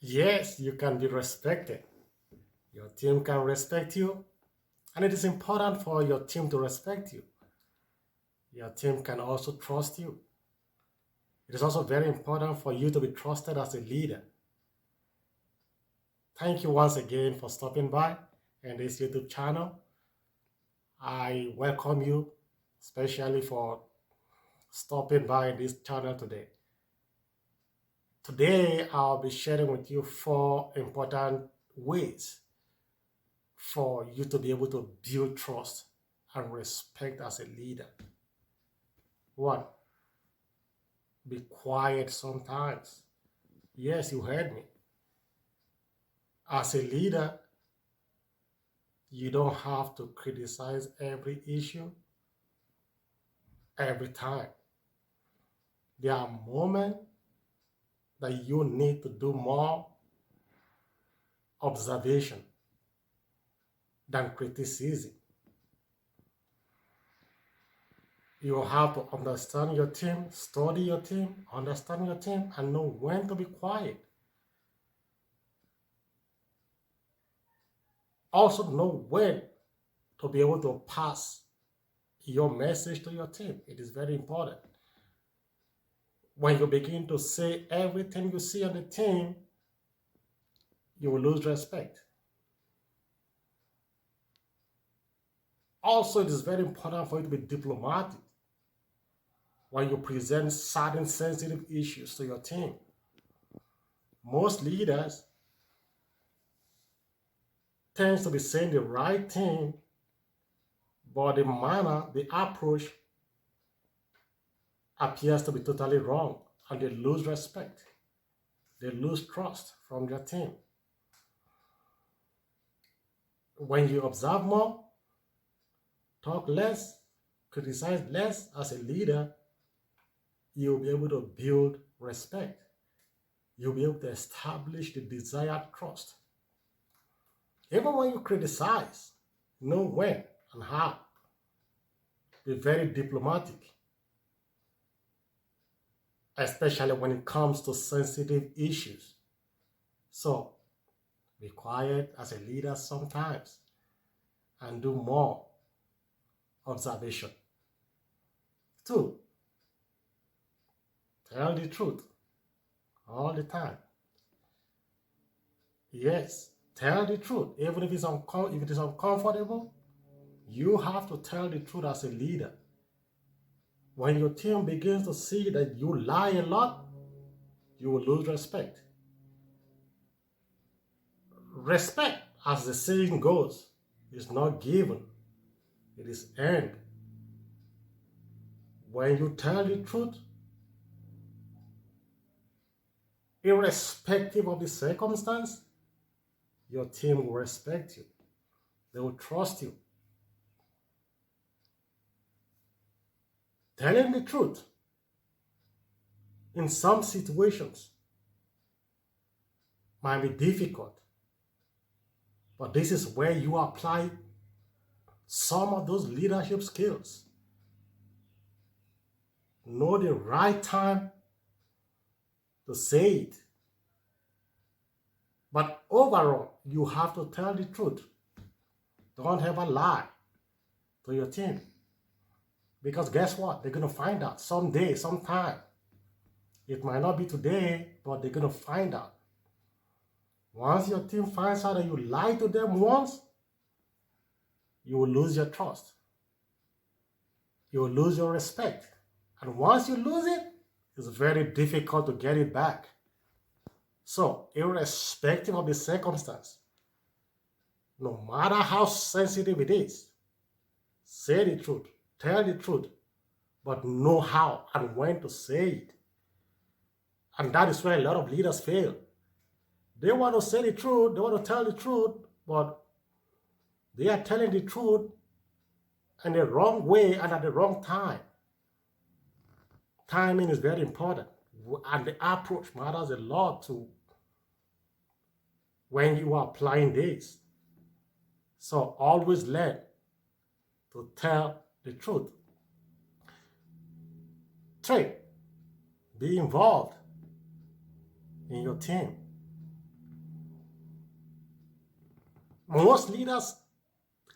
Yes, you can be respected. Your team can respect you, and it is important for your team to respect you. Your team can also trust you. It is also very important for you to be trusted as a leader. Thank you once again for stopping by in this YouTube channel. I welcome you, especially for stopping by this channel today. Today, I'll be sharing with you 4 important ways for you to be able to build trust and respect as a leader. One, be quiet sometimes. Yes, you heard me. As a leader, you don't have to criticize every issue every time. There are moments that you need to do more observation than criticism. You have to understand your team, study your team, understand your team, and know when to be quiet. Also know when to be able to pass your message to your team. It is very important. When you begin to say everything you see on the team, you will lose respect. Also, it is very important for you to be diplomatic when you present certain sensitive issues to your team. Most leaders tend to be saying the right thing, but the manner, the approach appears to be totally wrong, and they lose respect. They lose trust from their team. When you observe more, talk less, criticize less as a leader, you'll be able to build respect. You'll be able to establish the desired trust. Even when you criticize, know when and how. Be very diplomatic, especially when it comes to sensitive issues. So, be quiet as a leader sometimes and do more observation. 2, tell the truth all the time. Yes, tell the truth. Even if if it is uncomfortable, you have to tell the truth as a leader. When your team begins to see that you lie a lot, you will lose respect. Respect, as the saying goes, is not given, it is earned. When you tell the truth, irrespective of the circumstance, your team will respect you. They will trust you. Telling the truth in some situations might be difficult, but this is where you apply some of those leadership skills. Know the right time to say it. But overall, you have to tell the truth. Don't ever lie to your team. Because guess what? They're going to find out someday, sometime. It might not be today, but they're going to find out. Once your team finds out that you lied to them once, you will lose your trust. You will lose your respect. And once you lose it, it's very difficult to get it back. So, irrespective of the circumstance, no matter how sensitive it is, say the truth, tell the truth, but know how and when to say it. And that is where a lot of leaders fail. They want to say the truth, they want to tell the truth, but they are telling the truth in the wrong way and at the wrong time. Timing is very important, and the approach matters a lot to when you are applying this. So always learn to tell the truth. 3, be involved in your team. Most leaders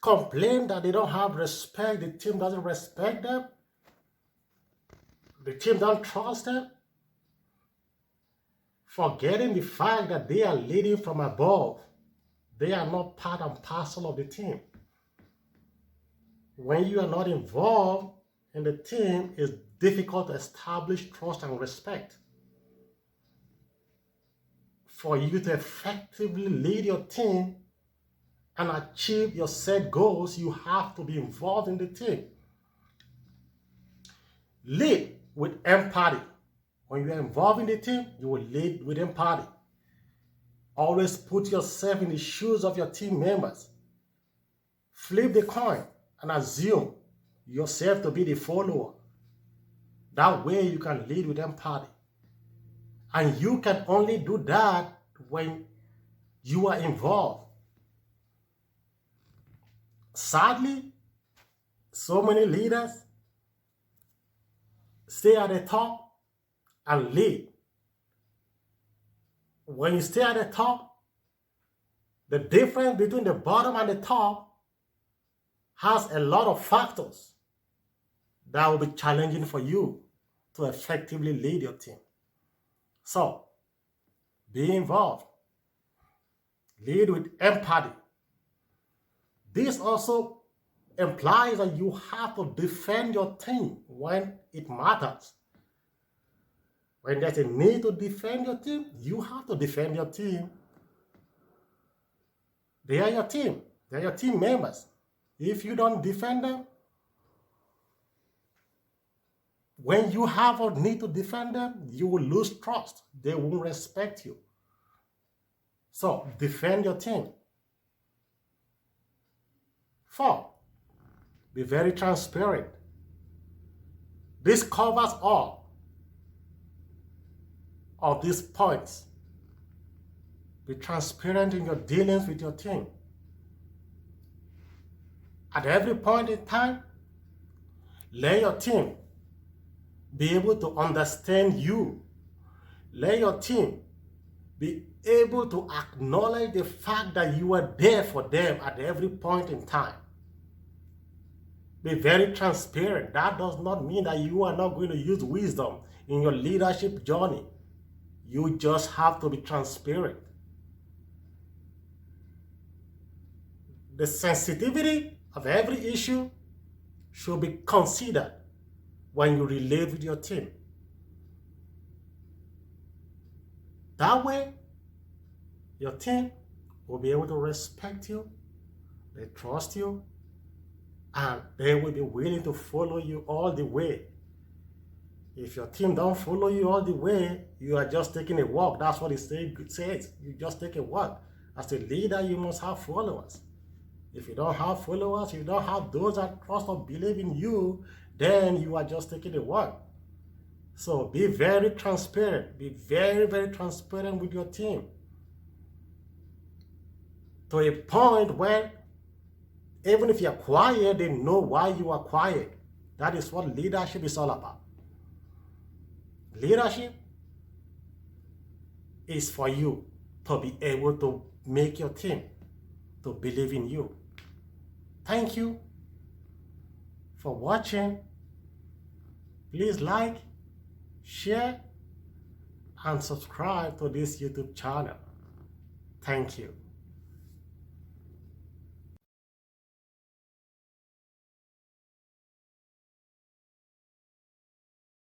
complain that they don't have respect, the team doesn't respect them, the team don't trust them, forgetting the fact that they are leading from above. They are not part and parcel of the team. When you are not involved in the team, it's difficult to establish trust and respect. For you to effectively lead your team and achieve your set goals, you have to be involved in the team. Lead with empathy. When you are involved in the team, you will lead with empathy. Always put yourself in the shoes of your team members. Flip the coin and assume yourself to be the follower. That way you can lead with empathy. And you can only do that when you are involved. Sadly, so many leaders stay at the top and lead. When you stay at the top, the difference between the bottom and the top has a lot of factors that will be challenging for you to effectively lead your team. So, be involved. Lead with empathy. This also implies that you have to defend your team when it matters. When there's a need to defend your team, you have to defend your team. They are your team. They are your team members. If you don't defend them, when you have a need to defend them, you will lose trust. They won't respect you. So, defend your team. 4, be very transparent. This covers all of these points. Be transparent in your dealings with your team. At every point in time, let your team be able to understand you. Let your team be able to acknowledge the fact that you are there for them at every point in time. Be very transparent. That does not mean that you are not going to use wisdom in your leadership journey. You just have to be transparent. The sensitivity of every issue should be considered when you relate with your team. That way, your team will be able to respect you, they trust you, and they will be willing to follow you all the way. If your team don't follow you all the way, you are just taking a walk. That's what it says. You just take a walk. As a leader, you must have followers. If you don't have followers, you don't have those that trust or believe in you, then you are just taking a walk. So be very transparent. Be very, very transparent with your team. To a point where even if you're quiet, they know why you are quiet. That is what leadership is all about. Leadership is for you to be able to make your team to believe in you. Thank you for watching. Please like, share, and subscribe to this YouTube channel. Thank you.